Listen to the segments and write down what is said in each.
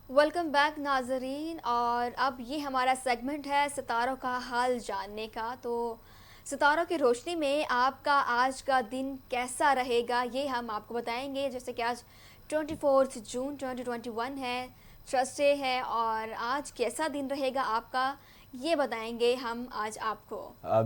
Welcome back नाजरीन। और अब ये हमारा सेगमेंट है सितारों का हाल जानने का। तो सितारों की रोशनी में आपका आज का दिन कैसा रहेगा ये हम आपको बताएंगे। जैसे कि आज 24 जून 2021 है, थर्सडे है, और आज कैसा दिन रहेगा आपका ये बताएंगे हम आज आपको।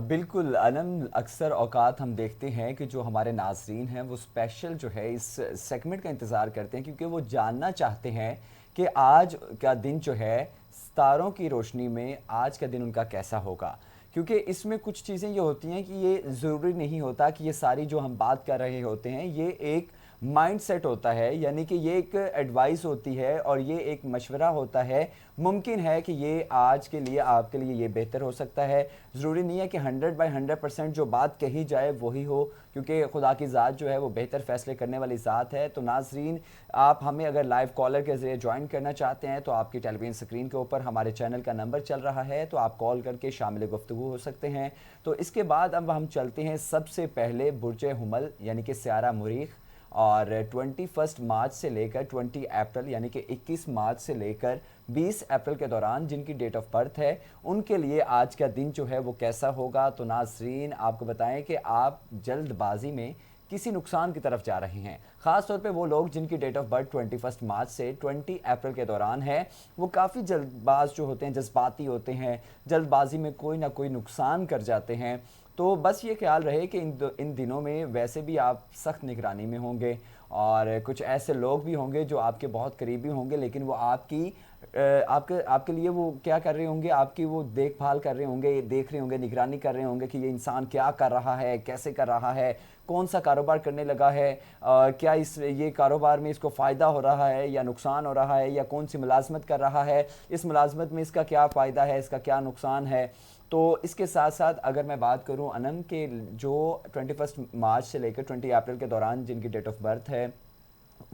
बिल्कुल अनम, अक्सर औकात हम देखते हैं कि जो हमारे नाज़रीन हैं वो स्पेशल जो है इस सेगमेंट का इंतज़ार करते हैं, क्योंकि वो जानना चाहते हैं कि आज का दिन जो है सितारों की रोशनी में आज का दिन उनका कैसा होगा। क्योंकि इसमें कुछ चीज़ें ये होती हैं कि ये ज़रूरी नहीं होता कि ये सारी जो हम बात कर रहे होते हैं ये एक माइंड सेट होता है, यानी कि ये एक एडवाइस होती है और ये एक मशवरा होता है। मुमकिन है कि ये आज के लिए आपके लिए ये बेहतर हो सकता है। ज़रूरी नहीं है कि 100/100% जो बात कही जाए वही हो, क्योंकि खुदा की ज़ात जो है वो बेहतर फ़ैसले करने वाली ज़ात है। तो नाज़रीन, आप हमें अगर लाइव कॉलर के ज़रिए ज्वाइन करना चाहते हैं तो आपकी टेलीविज़न स्क्रीन के ऊपर हमारे चैनल का नंबर चल रहा है, तो आप कॉल करके शामिल गुफ्तगू हो सकते हैं। तो इसके बाद अब हम चलते हैं सबसे पहले बुर्ज हुमल यानी कि स्यारा मुरीख। और 21 मार्च से लेकर 20 अप्रैल यानी कि 21 मार्च से लेकर 20 अप्रैल के दौरान जिनकी डेट ऑफ बर्थ है उनके लिए आज का दिन जो है वो कैसा होगा। तो नाज़रीन, आपको बताएं कि आप जल्दबाजी में किसी नुकसान की तरफ जा रहे हैं। ख़ास तौर पे वो लोग जिनकी डेट ऑफ बर्थ 21 मार्च से 20 अप्रैल के दौरान है, वो काफ़ी जल्दबाज जो होते हैं, जज्बाती होते हैं, जल्दबाजी में कोई ना कोई नुकसान कर जाते हैं। तो बस ये ख्याल रहे कि इन दिनों में वैसे भी आप सख्त निगरानी में होंगे, और कुछ ऐसे लोग भी होंगे जो आपके बहुत करीबी होंगे, लेकिन वो आपके आपके लिए वो क्या कर रहे होंगे, आपकी वो देखभाल कर रहे होंगे, देख रहे होंगे, निगरानी कर रहे होंगे कि ये इंसान क्या कर रहा है, कैसे कर रहा है, कौन सा कारोबार करने लगा है, क्या ये कारोबार में इसको फ़ायदा हो रहा है या नुकसान हो रहा है, या कौन सी मुलाजमत कर रहा है, इस मुलाजमत में इसका क्या फ़ायदा है, इसका क्या नुकसान है। तो इसके साथ साथ अगर मैं बात करूं अनम के, जो 21 मार्च से लेकर 20 अप्रैल के दौरान जिनकी डेट ऑफ बर्थ है,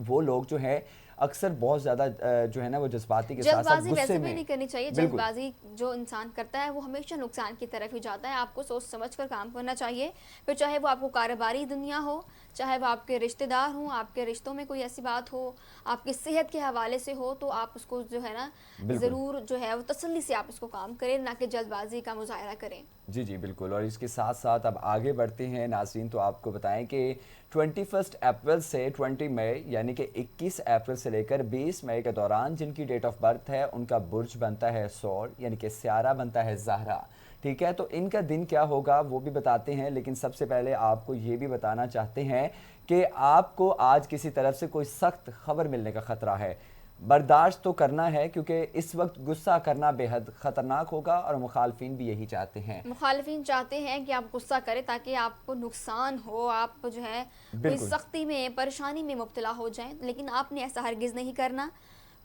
वो लोग जो है अक्सर बहुत ज़्यादा जो है ना वो जज्बाती के साथ साथ जल्दबाजी गुस्से वैसे भी में। नहीं करनी चाहिए। बिल्कुल। जल्दबाजी जो इंसान करता है वो हमेशा नुकसान की तरफ ही जाता है। आपको सोच समझ कर काम करना चाहिए। फिर चाहे वो आपको कारोबारी दुनिया हो, चाहे वो आपके रिश्तेदार हों, आपके रिश्तों में कोई ऐसी बात हो, आपकी सेहत के हवाले से हो, तो आप उसको जो है ना बिल्कुल। ज़रूर जो है वो तसल्ली से आप उसको काम करें, ना कि जल्दबाजी का मुजाहरा करें। जी जी बिल्कुल। और इसके साथ साथ अब आगे बढ़ते हैं नाज़रीन, तो आपको बताएं कि 21 अप्रैल से 20 मई यानी कि 21 अप्रैल से लेकर 20 मई के दौरान जिनकी डेट ऑफ बर्थ है उनका बुर्ज बनता है सौर, यानी कि स्यारा बनता है ज़हरा। ठीक है, तो इनका दिन क्या होगा वो भी बताते हैं, लेकिन सबसे पहले आपको ये भी बताना चाहते हैं कि आपको आज किसी तरफ से कोई सख्त खबर मिलने का ख़तरा है। बर्दाश्त तो करना है, क्योंकि इस वक्त गुस्सा करना बेहद ख़तरनाक होगा और मुखालफिन भी यही चाहते हैं। मुखालिफिन चाहते हैं कि आप गुस्सा करें ताकि आपको नुकसान हो, आप जो है कोई बिल्कुल। सख्ती में, परेशानी में मुब्तला हो जाएं, लेकिन आपने ऐसा हरगिज़ नहीं करना।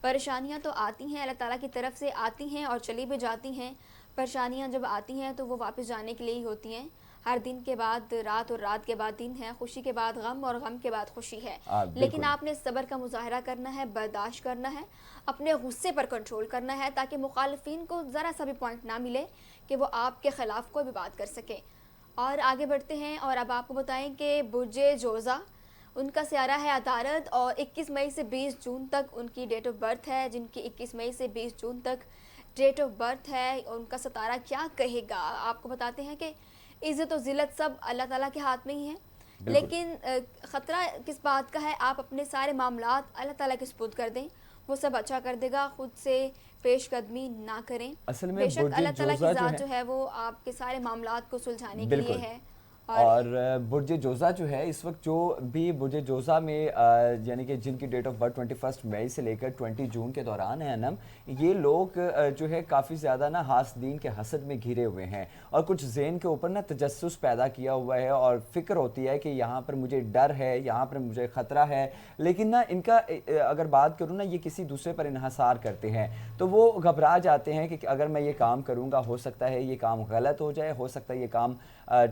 परेशानियां तो आती हैं, अल्लाह ताला की तरफ से आती हैं और चली भी जाती हैं। परेशानियां जब आती हैं तो वो वापस जाने के लिए ही होती हैं। हर दिन के बाद रात और रात के बाद दिन है, खुशी के बाद गम और गम के बाद खुशी है। लेकिन बिल्कुल। आपने सब्र का मुजाहरा करना है, बर्दाश्त करना है, अपने गुस्से पर कंट्रोल करना है, ताकि मुखालिफिन को ज़रा सा भी पॉइंट ना मिले कि वो आपके ख़िलाफ़ कोई भी बात कर सकें। और आगे बढ़ते हैं और अब आपको बताएं कि बुर्जे जोज़ा, उनका स्यारा है अतारद, और 21 मई से 20 जून तक उनकी डेट ऑफ बर्थ है। जिनकी 21 मई से 20 जून तक डेट ऑफ बर्थ है, उनका सितारा क्या कहेगा आपको बताते हैं कि इज़्ज़त और ज़िल्लत सब अल्लाह ताला के हाथ में ही है। बिल्कुल। लेकिन ख़तरा किस बात का है, आप अपने सारे मामलात अल्लाह ताला के सुपुर्द कर दें, वो सब अच्छा कर देगा। खुद से पेश कदमी ना करें। असल में बेशक बुर्ज अल्लाह ताला की जोज़ा जो ज़ात है। जो है वो आपके सारे मामलात को सुलझाने के लिए बिल्कुल। है। और और बुर्ज जोज़ा जो है इस वक्त जो भी बुर्ज जोज़ा में यानी कि जिनकी डेट ऑफ बर्थ 21 मई से लेकर 20 जून के दौरान है नम, ये लोग जो है काफ़ी ज़्यादा ना हासदीन के हसद में घिरे हुए हैं, और कुछ ज़हन के ऊपर ना तजस्सुस पैदा किया हुआ है, और फ़िक्र होती है कि यहाँ पर मुझे डर है, यहाँ पर मुझे ख़तरा है। लेकिन ना इनका अगर बात करूँ ना, ये किसी दूसरे पर इन्हसार करते हैं, तो वो घबरा जाते हैं कि अगर मैं ये काम करूँगा हो सकता है ये काम गलत हो जाए, हो सकता है ये काम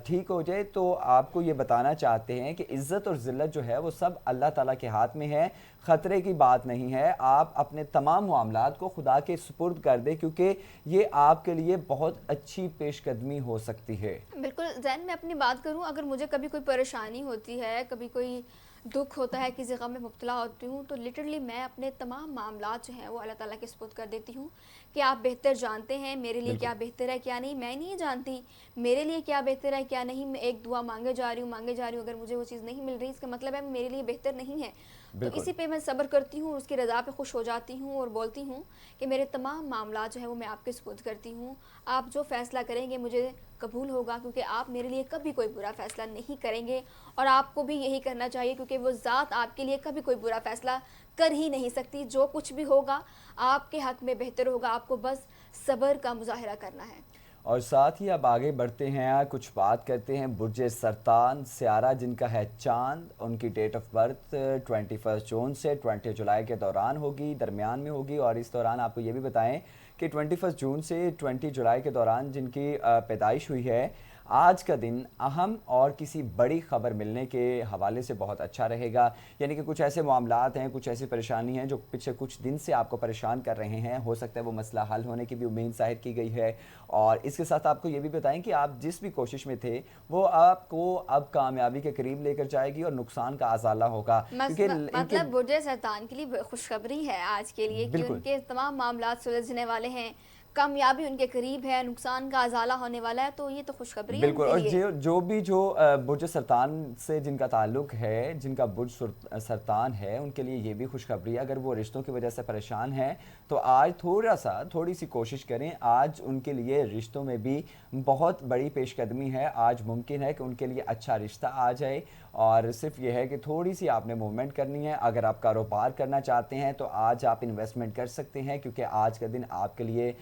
ठीक हो जाए। तो आपको ये बताना चाहते हैं कि इज़्ज़त और ज़िल्लत जो है वो सब अल्लाह ताला के हाथ में है, ख़तरे की बात नहीं है। आप अपने तमाम मामलात को खुदा के सुपुर्द कर दें, क्योंकि ये आपके लिए बहुत अच्छी पेशकदमी हो सकती है। बिल्कुल, ज़हन में अपनी बात करूँ, अगर मुझे कभी कोई परेशानी होती है, कभी कोई دکھ ہوتا ہے، کسی غم میں مبتلا ہوتی ہوں، تو لٹرلی میں اپنے تمام معاملات جو ہیں وہ اللہ تعالیٰ کے سپرد کر دیتی ہوں کہ آپ بہتر جانتے ہیں میرے لیے بالکل کیا بہتر ہے کیا نہیں، میں نہیں جانتی میرے لیے کیا بہتر ہے کیا نہیں۔ میں ایک دعا مانگے جا رہی ہوں، اگر مجھے وہ چیز نہیں مل رہی اس کا مطلب ہے میرے لیے بہتر نہیں ہے، تو بالکل اسی پہ میں صبر کرتی ہوں، اس کی رضا پہ خوش ہو جاتی ہوں اور بولتی ہوں کہ میرے تمام معاملات جو ہیں وہ میں آپ کے سپرد کرتی ہوں، آپ جو فیصلہ کریں گے مجھے قبول ہوگا، کیونکہ آپ میرے لیے کبھی کوئی برا فیصلہ نہیں کریں گے، اور آپ کو بھی یہی کرنا چاہیے کیونکہ وہ ذات آپ کے لیے کبھی کوئی برا فیصلہ کر ہی نہیں سکتی۔ جو کچھ بھی ہوگا آپ کے حق میں بہتر ہوگا، آپ کو بس صبر کا مظاہرہ کرنا ہے۔ اور ساتھ ہی اب آگے بڑھتے ہیں، کچھ بات کرتے ہیں برج سرطان سیارہ جن کا ہے چاند، ان کی ڈیٹ آف برتھ 21 جون سے 20 جولائی کے دوران ہوگی، درمیان میں ہوگی، اور اس دوران آپ کو یہ بھی بتائیں کہ 21 جون سے 20 جولائی کے دوران جن کی پیدائش ہوئی ہے، آج کا دن اہم اور کسی بڑی خبر ملنے کے حوالے سے بہت اچھا رہے گا، یعنی کہ کچھ ایسے معاملات ہیں، کچھ ایسی پریشانی ہیں جو پچھلے کچھ دن سے آپ کو پریشان کر رہے ہیں، ہو سکتا ہے وہ مسئلہ حل ہونے کی بھی امید ظاہر کی گئی ہے، اور اس کے ساتھ آپ کو یہ بھی بتائیں کہ آپ جس بھی کوشش میں تھے وہ آپ کو اب کامیابی کے قریب لے کر جائے گی اور نقصان کا ازالہ ہوگا، کیونکہ ان کے مطلب برج سرطان کے لیے خوشخبری ہے آج کے لیے کہ ان بالکل کے تمام معاملات سلجھنے والے ہیں، کامیابی ان کے قریب ہے، نقصان کا ازالہ ہونے والا ہے، تو یہ تو خوشخبری ہے ان بالکل، کے اور لیے۔ جو برج سرطان سے جن کا تعلق ہے، جن کا برج سرطان ہے، ان کے لیے یہ بھی خوشخبری ہے، اگر وہ رشتوں کی وجہ سے پریشان ہیں تو آج تھوڑی سی کوشش کریں، آج ان کے لیے رشتوں میں بھی بہت بڑی پیش قدمی ہے، آج ممکن ہے کہ ان کے لیے اچھا رشتہ آ جائے، اور صرف یہ ہے کہ تھوڑی سی آپ نے موومنٹ کرنی ہے۔ اگر آپ کاروبار کرنا چاہتے ہیں تو آج آپ انویسٹمنٹ کر سکتے ہیں، کیونکہ آج کا دن آپ کے لیے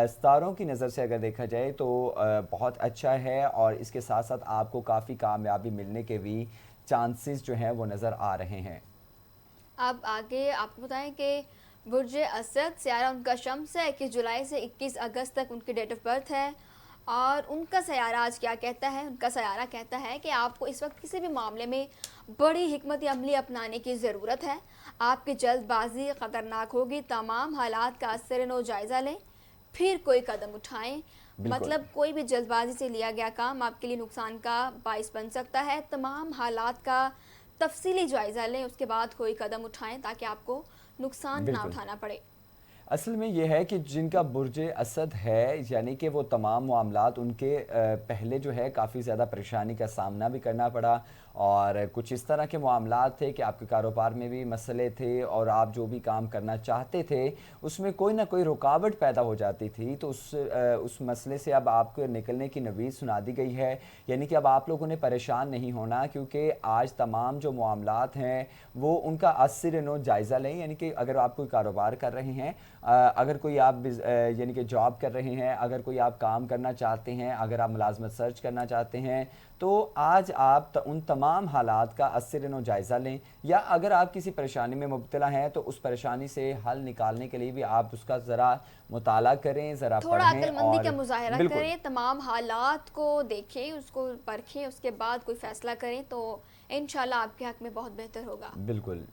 ستاروں کی نظر سے اگر دیکھا جائے تو بہت اچھا ہے، اور اس کے ساتھ ساتھ آپ کو کافی کامیابی ملنے کے بھی چانسز جو ہیں وہ نظر آ رہے ہیں۔ اب آگے آپ کو بتائیں کہ برج اسد سیارہ ان کا شمس ہے، 21 جولائی سے 21 اگست تک ان کی ڈیٹ آف برتھ ہے، اور ان کا سیارہ آج کیا کہتا ہے؟ ان کا سیارہ کہتا ہے کہ آپ کو اس وقت کسی بھی معاملے میں بڑی حکمت عملی اپنانے کی ضرورت ہے، آپ کی جلد بازی خطرناک ہوگی، تمام حالات کا اثر نو جائزہ لیں پھر کوئی قدم اٹھائیں، بالکل مطلب کوئی بھی جلد بازی سے لیا گیا کام آپ کے لیے نقصان کا باعث بن سکتا ہے، تمام حالات کا تفصیلی جائزہ لیں اس کے بعد کوئی قدم اٹھائیں تاکہ آپ کو نقصان نہ بالکل اٹھانا پڑے۔ اصل میں یہ ہے کہ جن کا برج اسد ہے، یعنی کہ وہ تمام معاملات ان کے پہلے جو ہے کافی زیادہ پریشانی کا سامنا بھی کرنا پڑا، اور کچھ اس طرح کے معاملات تھے کہ آپ کے کاروبار میں بھی مسئلے تھے، اور آپ جو بھی کام کرنا چاہتے تھے اس میں کوئی نہ کوئی رکاوٹ پیدا ہو جاتی تھی، تو اس مسئلے سے اب آپ کو نکلنے کی نوید سنا دی گئی ہے، یعنی کہ اب آپ لوگوں نے پریشان نہیں ہونا، کیونکہ آج تمام جو معاملات ہیں وہ ان کا اثر نو جائزہ لیں، یعنی کہ اگر آپ کوئی کاروبار کر رہے ہیں، اگر کوئی آپ یعنی کہ جاب کر رہے ہیں، اگر کوئی آپ کام کرنا چاہتے ہیں، اگر آپ ملازمت سرچ کرنا چاہتے ہیں، تو آج آپ ان تمام حالات کا اثر نو جائزہ لیں، یا اگر آپ کسی پریشانی میں مبتلا ہیں تو اس پریشانی سے حل نکالنے کے لیے بھی آپ اس کا ذرا مطالعہ کریں، ذرا تھوڑا پڑھیں، عقل مندی اور کا مظاہرہ بالکل کریں، تمام حالات کو دیکھیں، اس کو پرکھیں، اس کے بعد کوئی فیصلہ کریں تو انشاءاللہ آپ کے حق میں بہت بہتر ہوگا۔ بالکل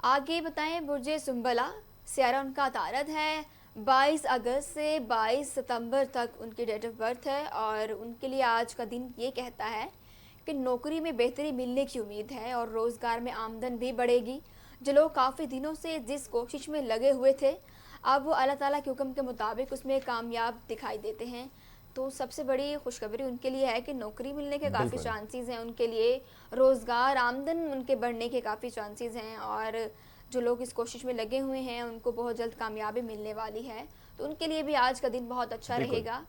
آگے بتائیں برج سنبلہ سیارہ ان کا عطارد ہے، 22 اگست سے 22 ستمبر تک ان کی ڈیٹ آف برتھ ہے، اور ان کے لیے آج کا دن یہ کہتا ہے کہ نوکری میں بہتری ملنے کی امید ہے اور روزگار میں آمدن بھی بڑھے گی، جو لوگ کافی دنوں سے جس کوشش میں لگے ہوئے تھے اب وہ اللہ تعالیٰ کے حکم کے مطابق اس میں کامیاب دکھائی دیتے ہیں، تو سب سے بڑی خوشخبری ان کے لیے ہے کہ نوکری ملنے کے کافی بالکل چانسز ہیں ان کے لیے، روزگار آمدن ان کے بڑھنے کے کافی چانسز ہیں، اور جو لوگ اس کوشش میں لگے ہوئے ہیں ان کو بہت جلد کامیابی ملنے والی ہے، تو ان کے لیے بھی آج کا دن بہت اچھا رہے بالکل گا۔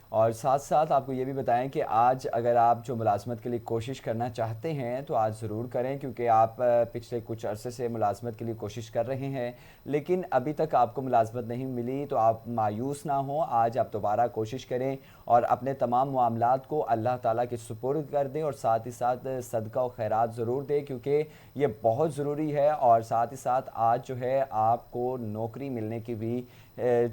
اور ساتھ ساتھ آپ کو یہ بھی بتائیں کہ آج اگر آپ جو ملازمت کے لیے کوشش کرنا چاہتے ہیں تو آج ضرور کریں، کیونکہ آپ پچھلے کچھ عرصے سے ملازمت کے لیے کوشش کر رہے ہیں لیکن ابھی تک آپ کو ملازمت نہیں ملی، تو آپ مایوس نہ ہوں، آج آپ دوبارہ کوشش کریں اور اپنے تمام معاملات کو اللہ تعالیٰ کے سپرد کر دیں، اور ساتھ ہی ساتھ صدقہ و خیرات ضرور دیں، کیونکہ یہ بہت ضروری ہے، اور ساتھ ہی ساتھ آج جو ہے آپ کو نوکری ملنے کی بھی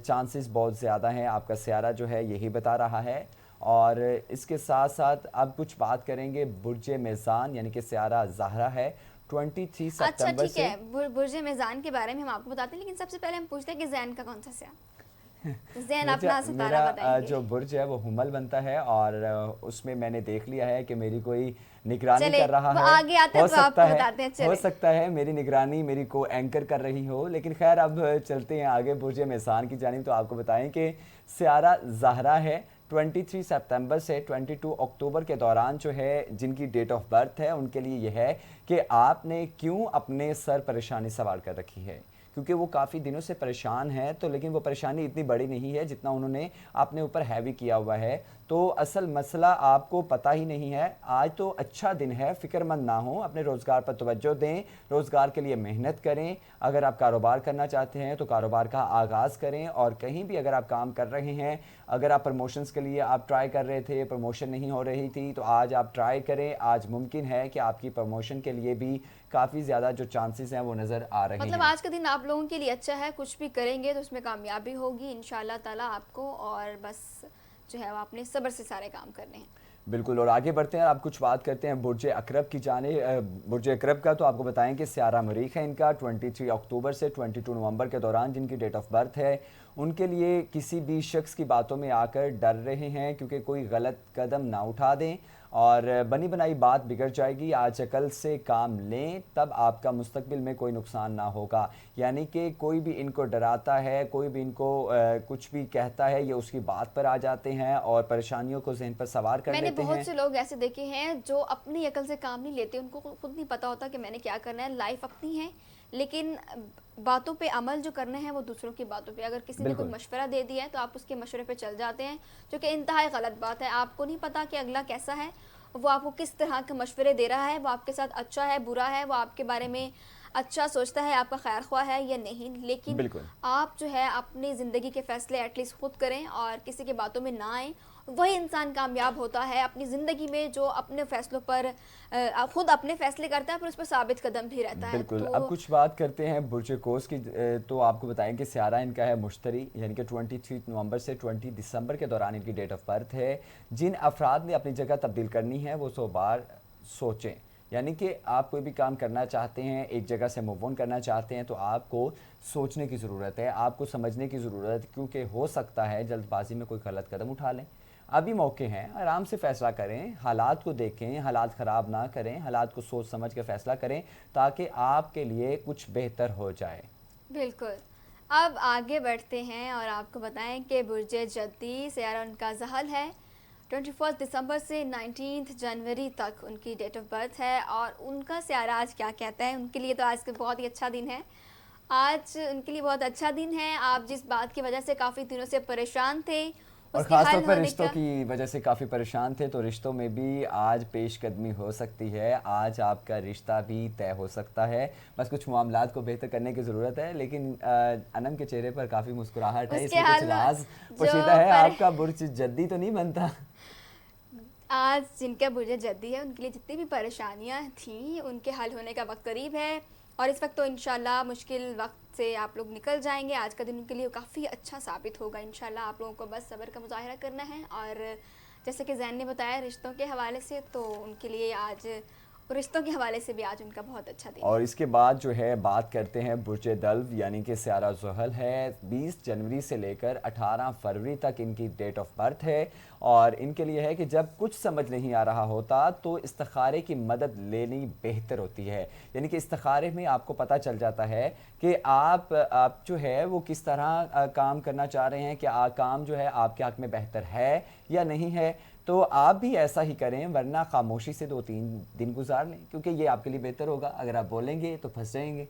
چانسز بہت زیادہ ہیں، آپ کا سیارہ جو ہے یہی بتا رہا ہے۔ اور اس کے ساتھ ساتھ اب کچھ بات کریں گے برج میزان، یعنی کہ سیارہ زہرہ ہے، 23 اچھا ستمبر ٹھیک سے ہے، برج میزان کے بارے میں ہم آپ کو بتاتے ہیں، لیکن سب سے پہلے ہم پوچھتے ہیں کہ زین کا کون سا سیارہ؟ ज़हन अपना सितारा मेरा बताएंगे। जो बुर्ज है वो हुमल बनता है, और उसमें मैंने देख लिया है कि मेरी कोई निगरानी चले कर रहा वो है। आगे आता है हो तो सकता आपको है, बताते हैं, हो चले। सकता है मेरी निगरानी मेरी को एंकर कर रही हो, लेकिन खैर अब चलते हैं आगे बुर्ज मेहसान की जानिब। तो आपको बताएं कि सियारा ज़हरा है 23 सितंबर से 22 अक्टूबर के दौरान जो है जिनकी डेट ऑफ बर्थ है, उनके लिए यह है कि आपने क्यों अपने सर परेशानी सवार कर रखी है, क्योंकि वो काफ़ी दिनों से परेशान है, तो लेकिन वो परेशानी इतनी बड़ी नहीं है जितना उन्होंने अपने ऊपर हैवी किया हुआ है। तो असल मसला आपको पता ही नहीं है। आज तो अच्छा दिन है, फ़िक्रमंद ना हो, अपने रोज़गार पर तवज्जो दें, रोज़गार के लिए मेहनत करें। अगर आप कारोबार करना चाहते हैं तो कारोबार का आगाज़ करें, और कहीं भी अगर आप काम कर रहे हैं, अगर आप प्रमोशंस के लिए आप ट्राई कर रहे थे, प्रमोशन नहीं हो रही थी, तो आज आप ट्राई करें। आज मुमकिन है कि आपकी प्रमोशन के लिए भी काफ़ी ज़्यादा जो चांसेस हैं वो नज़र आ रहे मतलब हैं। आज का दिन आप लोगों के लिए अच्छा है, कुछ भी करेंगे तो उसमें कामयाबी होगी इंशाल्लाह ताला आपको, और बस जो है वो आपने सब्र से सारे काम करने हैं। बिल्कुल, और आगे बढ़ते हैं। आप कुछ बात करते हैं बुर्ज अकरब की जाने। बुर्ज अकरब का तो आपको बताएं कि सियारा मरीख है इनका 23 अक्टूबर से 22 नवंबर के दौरान जिनकी डेट ऑफ बर्थ है, उनके लिए किसी भी शख्स की बातों में आकर डर रहे हैं, क्योंकि कोई गलत कदम ना उठा दें और बनी बनाई बात बिगड़ जाएगी। आज अकल से काम लें, तब आपका मुस्तकबिल में कोई नुकसान ना होगा। यानी कि कोई भी इनको डराता है, कोई भी इनको कुछ भी कहता है, ये उसकी बात पर आ जाते हैं और परेशानियों को ज़हन पर सवार कर मैंने लेते बहुत हैं। से लोग ऐसे देखे हैं जो अपनी अकल से काम नहीं लेते, उनको खुद नहीं पता होता कि मैंने क्या करना है, लाइफ अपनी है, लेकिन बातों पे अमल जो करना है वो दूसरों की बातों पे। अगर किसी ने कोई बिल्कुल, मशवरा दे दिया है तो आप उसके मशवरे पे चल जाते हैं, जो कि इंतहाई गलत बात है। आपको नहीं पता कि अगला कैसा है, वो आपको किस तरह के मशवरे दे रहा है, वो आपके साथ अच्छा है बुरा है, वो आपके बारे में अच्छा सोचता है, आपका खैर ख्वाह है या नहीं। लेकिन बिल्कुल। आप जो है अपनी ज़िंदगी के फ़ैसले एटलीस्ट खुद करें और किसी की बातों में ना आएँ। वही इंसान कामयाब होता है अपनी ज़िंदगी में जो अपने फ़ैसलों पर खुद अपने फ़ैसले करता है, पर उस पर साबित कदम भी रहता है। बिल्कुल, अब तो कुछ बात करते हैं बुर्ज कोस की। तो आपको बताएं कि सियारा इनका है मुश्तरी, यानी कि 23 नवंबर से 20 दिसंबर के दौरान इनकी डेट ऑफ बर्थ है। जिन अफराद ने अपनी जगह तब्दील करनी है वो 100 बार सोचें। यानी कि आप कोई भी काम करना चाहते हैं, एक जगह से मूव ऑन करना चाहते हैं, तो आपको सोचने की ज़रूरत है, आपको समझने की ज़रूरत है, क्योंकि हो सकता है जल्दबाजी में कोई गलत कदम उठा लें। अभी मौके हैं, आराम से फ़ैसला करें, हालात को देखें, हालात ख़राब ना करें, हालात को सोच समझ के फ़ैसला करें, ताकि आपके लिए कुछ बेहतर हो जाए। बिल्कुल। अब आगे बढ़ते हैं और आपको बताएं कि बुर्ज जद्दी सियारा उनका ज़हल है। 21 दिसंबर से 19 जनवरी तक उनकी डेट ऑफ बर्थ है, और उनका सियारा आज क्या कहता है उनके लिए। तो आज का बहुत ही अच्छा दिन है, आज उनके लिए बहुत अच्छा दिन है। आप जिस बात की वजह से काफ़ी दिनों से परेशान थे, और उसके ख़ास तौर हल पर होने रिश्तों का। की वजह से काफ़ी परेशान थे, तो रिश्तों में भी आज पेशकदमी हो सकती है। आज आपका रिश्ता भी तय हो सकता है। बस कुछ मामलात को बेहतर करने की ज़रूरत है, लेकिन अनम के चेहरे पर काफ़ी मुस्कुराहट है, उसके इसमें कुछ हल राज जो पोशीदा है। पर आपका बुर्ज जद्दी तो नहीं बनता। आज जिनका बुर्ज जद्दी है उनके लिए जितनी भी परेशानियां थीं उनके हल होने का वक्त करीब है, और इस वक्त तो इंशाल्लाह मुश्किल वक्त से आप लोग निकल जाएंगे। आज का दिन उनके लिए काफ़ी अच्छा साबित होगा इंशाल्लाह। आप लोगों को बस सब्र का मुजाहिरा करना है, और जैसे कि जैन ने बताया रिश्तों के हवाले से, तो उनके लिए आज रिश्तों के हवाले से भी आज उनका बहुत अच्छा दिन है। और इसके बाद जो है बात करते हैं बुर्ज दल्व, यानी कि सियारा ज़ुहल है। 20 जनवरी से लेकर 18 फरवरी तक इनकी डेट ऑफ बर्थ है, और इनके लिए है कि जब कुछ समझ नहीं आ रहा होता तो इस्तिखारे की मदद लेनी बेहतर होती है। यानी कि इस्तिखारे में आपको पता चल जाता है कि आप जो है वो किस तरह काम करना चाह रहे हैं, कि काम जो है आपके हक़ में बेहतर है या नहीं है। तो आप भी ऐसा ही करें, वरना खामोशी से 2-3 दिन गुजार लें, क्योंकि ये आपके लिए बेहतर होगा। अगर आप बोलेंगे तो फंस जाएंगे।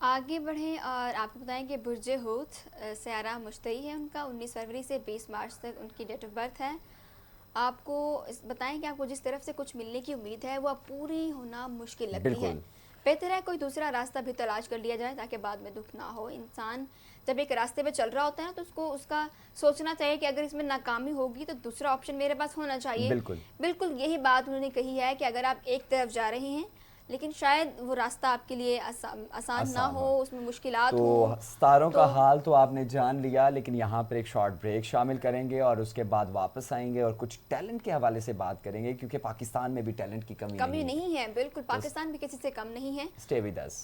आगे बढ़ें और आपको बताएं कि बुर्ज हूत सियारा मुश्तई है उनका। 19 फरवरी से 20 मार्च तक उनकी डेट ऑफ बर्थ है। आपको बताएं कि आपको जिस तरफ से कुछ मिलने की उम्मीद है वो अब पूरी होना मुश्किल लगती है। बिल्कुल। बेहतर है कोई दूसरा रास्ता भी तलाश कर लिया जाए, ताकि बाद में दुख ना हो। इंसान जब एक रास्ते पे चल रहा होता है ना, तो उसको उसका सोचना चाहिए कि अगर इसमें नाकामी होगी तो दूसरा ऑप्शन मेरे पास होना चाहिए। बिल्कुल। बिल्कुल यही बात उन्होंने कही है कि अगर आप एक तरफ जा रहे हैं, लेकिन शायद वो रास्ता आपके लिए आसान ना आसान हो, हो। उसमें मुश्किलात तो हो। सितारों का तो हाल तो आपने जान लिया, लेकिन यहाँ पर एक शॉर्ट ब्रेक शामिल करेंगे और उसके बाद वापस आएंगे और कुछ टैलेंट के हवाले से बात करेंगे, क्योंकि पाकिस्तान में भी टैलेंट की कमी कमी नहीं है। नहीं है, बिल्कुल तो पाकिस्तान भी किसी से कम नहीं है। Stay with us.